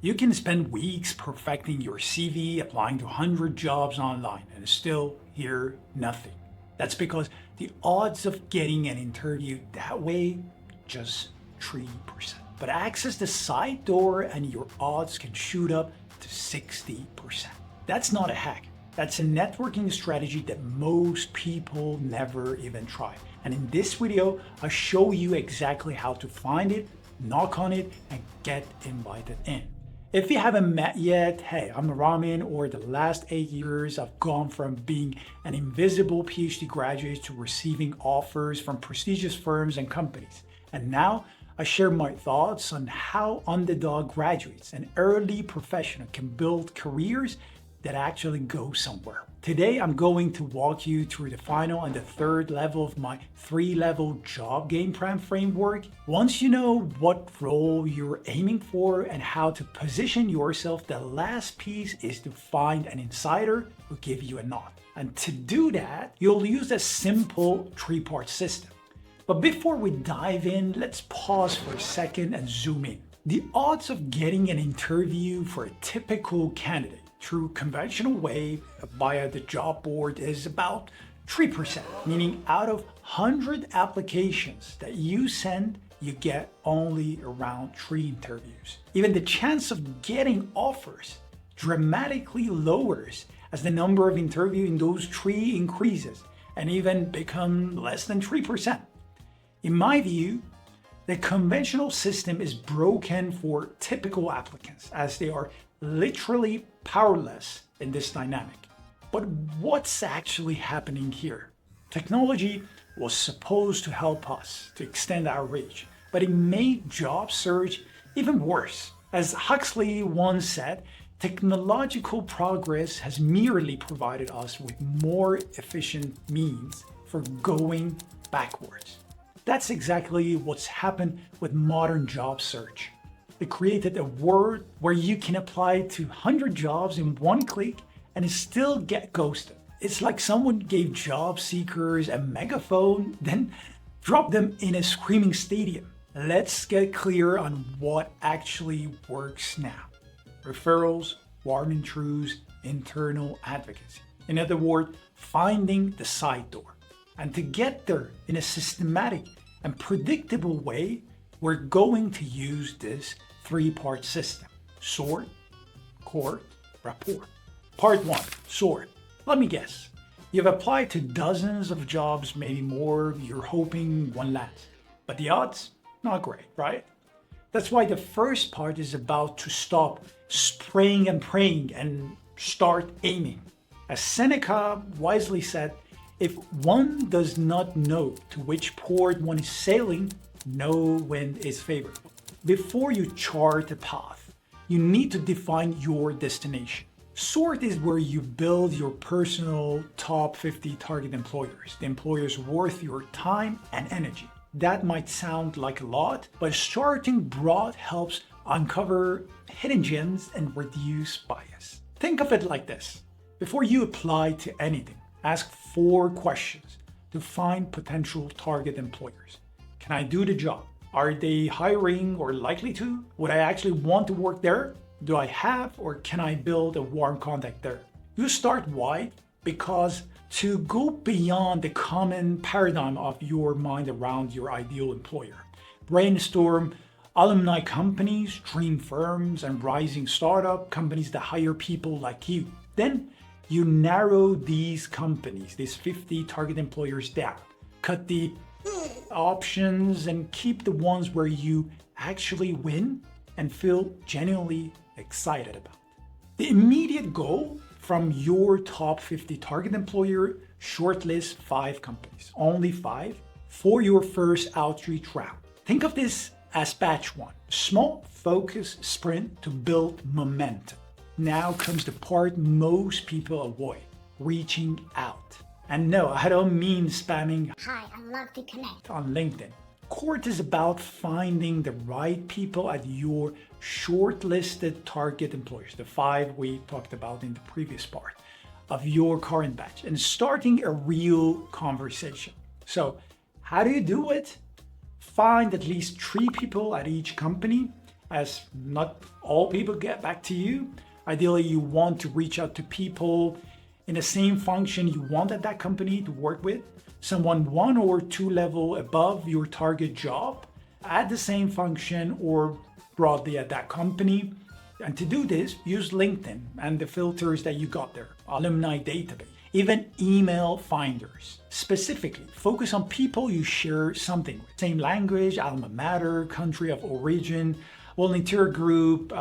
You can spend weeks perfecting your CV, applying to 100 jobs online, and still hear nothing. That's because the odds of getting an interview that way, just 3%. But access the side door and your odds can shoot up to 60%. That's not a hack. That's a networking strategy that most people never even try. And in this video, I'll show you exactly how to find it, knock on it, and get invited in. If you haven't met yet, hey, I'm Ramin. Over the last 8 years, I've gone from being an invisible PhD graduate to receiving offers from prestigious firms and companies. And now I share my thoughts on how underdog graduates and early professionals can build careers that actually go somewhere. Today, I'm going to walk you through the final and the third level of my 3-level job game plan framework. Once you know what role you're aiming for and how to position yourself, the last piece is to find an insider who give you a nod. And to do that, you'll use a simple 3-part system. But before we dive in, let's pause for a second and zoom in. The odds of getting an interview for a typical candidate through conventional way via the job board is about 3%, meaning out of 100 applications that you send, you get only around 3 interviews. Even the chance of getting offers dramatically lowers as the number of interviews in those 3 increases and even become less than 3%. In my view, the conventional system is broken for typical applicants as they are literally powerless in this dynamic. But what's actually happening here? Technology was supposed to help us to extend our reach, but it made job search even worse. As Huxley once said, technological progress has merely provided us with more efficient means for going backwards. That's exactly what's happened with modern job search. They created a world where you can apply to 100 jobs in one click and still get ghosted. It's like someone gave job seekers a megaphone, then dropped them in a screaming stadium. Let's get clear on what actually works now. Referrals, warm intros, internal advocacy. In other words, finding the side door. And to get there in a systematic and predictable way, we're going to use this 3-part system. Sort, court, rapport. Part 1, sort. Let me guess. You've applied to dozens of jobs, maybe more. You're hoping one lands. But the odds? Not great, right? That's why the first part is about to stop spraying and praying and start aiming. As Seneca wisely said, if one does not know to which port one is sailing, no wind is favorable. Before you chart a path, you need to define your destination. Sort is where you build your personal top 50 target employers, the employers worth your time and energy. That might sound like a lot, but starting broad helps uncover hidden gems and reduce bias. Think of it like this. Before you apply to anything, ask 4 questions to find potential target employers. Can I do the job? Are they hiring or likely to? Would I actually want to work there? Do I have or can I build a warm contact there? You start wide because to go beyond the common paradigm of your mind around your ideal employer, brainstorm alumni companies, dream firms, and rising startup companies that hire people like you. Then you narrow these companies, these 50 target employers down. Cut the options and keep the ones where you actually win and feel genuinely excited about. The immediate goal from your top 50 target employer, shortlist 5 companies, only 5, for your first outreach round. Think of this as batch 1, small focused sprint to build momentum. Now comes the part most people avoid, reaching out. And no, I don't mean spamming "Hi, I'd love to connect" on LinkedIn. Court is about finding the right people at your shortlisted target employers, the 5 we talked about in the previous part of your current batch, and starting a real conversation. So how do you do it? Find at least 3 people at each company as not all people get back to you. Ideally, you want to reach out to people in the same function you want at that company to work with, someone 1 or 2 level above your target job at the same function or broadly at that company. And to do this, use LinkedIn and the filters that you got there, alumni database, even email finders. Specifically, focus on people you share something with. Same language, alma mater, country of origin, volunteer group,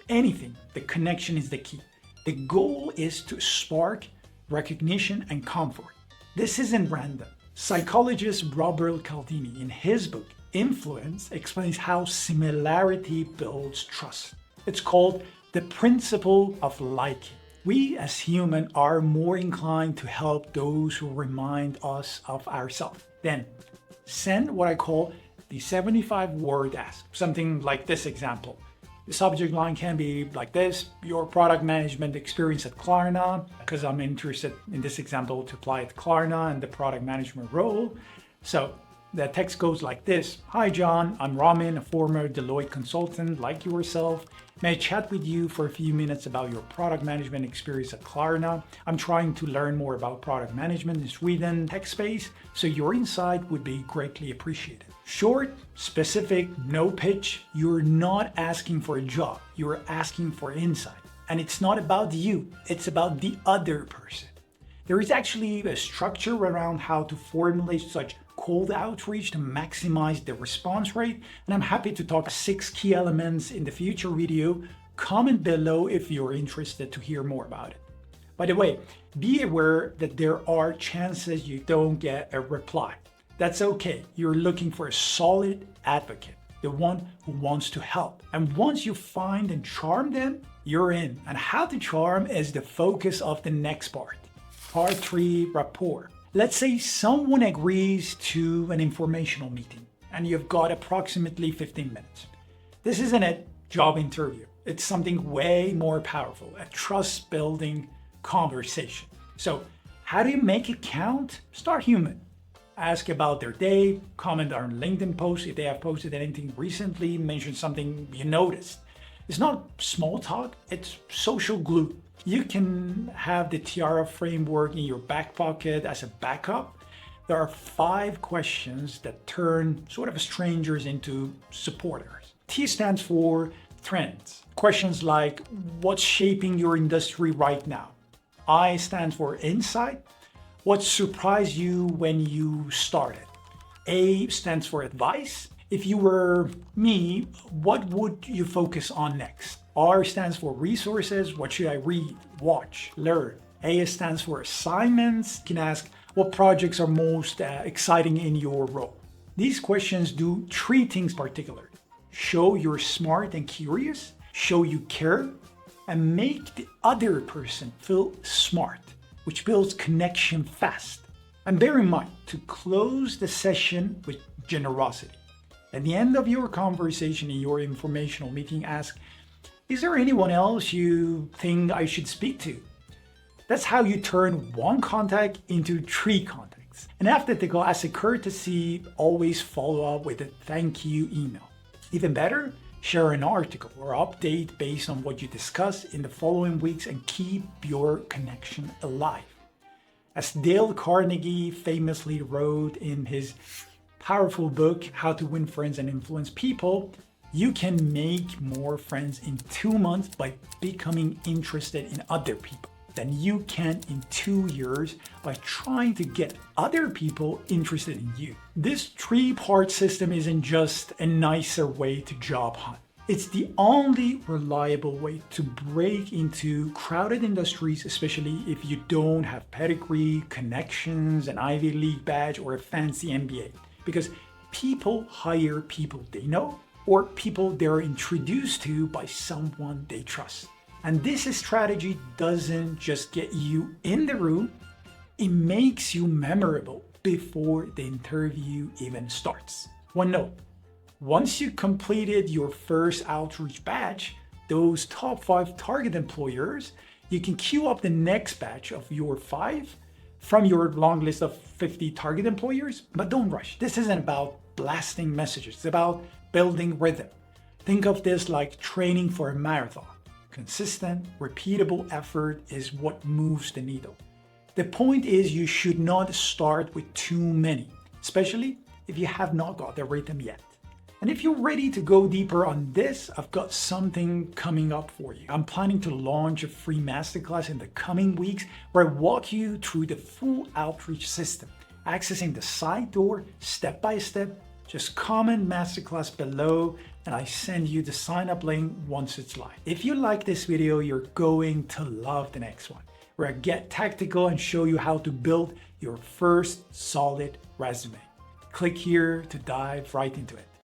anything. The connection is the key. The goal is to spark recognition and comfort. This isn't random. Psychologist Robert Cialdini, in his book, Influence, explains how similarity builds trust. It's called the principle of liking. We as humans are more inclined to help those who remind us of ourselves. Then send what I call the 75-word ask, something like this example. The subject line can be like this: your product management experience at Klarna, because I'm interested in this example to apply at Klarna and the product management role. So the text goes like this: Hi John, I'm Ramin, a former Deloitte consultant like yourself. May I chat with you for a few minutes about your product management experience at Klarna? I'm trying to learn more about product management in Sweden tech space, so your insight would be greatly appreciated. Short, specific, no pitch. You're not asking for a job, you're asking for insight. And it's not about you, it's about the other person. There is actually a structure around how to formulate such cold outreach to maximize the response rate, and I'm happy to talk 6 key elements in the future video. Comment below if you're interested to hear more about it. By the way, be aware that there are chances you don't get a reply. That's okay. You're looking for a solid advocate, the one who wants to help. And once you find and charm them, you're in. And how to charm is the focus of the next part. Part 3, rapport. Let's say someone agrees to an informational meeting and you've got approximately 15 minutes. This isn't a job interview. It's something way more powerful, a trust-building conversation. So how do you make it count? Start human. Ask about their day, comment on LinkedIn posts if they have posted anything recently, mention something you noticed. It's not small talk, it's social glue. You can have the TIARA framework in your back pocket as a backup. There are 5 questions that turn sort of strangers into supporters. T stands for trends. Questions like, what's shaping your industry right now? I stands for insight. What surprised you when you started? A stands for advice. If you were me, what would you focus on next? R stands for resources. What should I read, watch, learn? A stands for assignments. You can ask, what projects are most exciting in your role? These questions do 3 things particularly. Show you're smart and curious, show you care, and make the other person feel smart, which builds connection fast. And bear in mind to close the session with generosity. At the end of your conversation in your informational meeting, ask, is there anyone else you think I should speak to? That's how you turn 1 contact into 3 contacts. And after the call, as a courtesy, always follow up with a thank you email. Even better, share an article or update based on what you discuss in the following weeks and keep your connection alive. As Dale Carnegie famously wrote in his powerful book, How to Win Friends and Influence People, you can make more friends in 2 months by becoming interested in other people than you can in 2 years by trying to get other people interested in you. This 3-part system isn't just a nicer way to job hunt. It's the only reliable way to break into crowded industries, especially if you don't have pedigree, connections, an Ivy League badge, or a fancy MBA. Because people hire people they know or people they're introduced to by someone they trust. And this strategy doesn't just get you in the room, it makes you memorable before the interview even starts. One note, once you completed your first outreach batch, those top 5 target employers, you can queue up the next batch of your 5 from your long list of 50 target employers, but don't rush. This isn't about blasting messages, it's about building rhythm. Think of this like training for a marathon. Consistent, repeatable effort is what moves the needle. The point is you should not start with too many, especially if you have not got the rhythm yet. And if you're ready to go deeper on this, I've got something coming up for you. I'm planning to launch a free masterclass in the coming weeks where I walk you through the full outreach system, accessing the side door step by step. Just comment masterclass below and I send you the sign up link once it's live. If you like this video, you're going to love the next one, where I get tactical and show you how to build your first solid resume. Click here to dive right into it.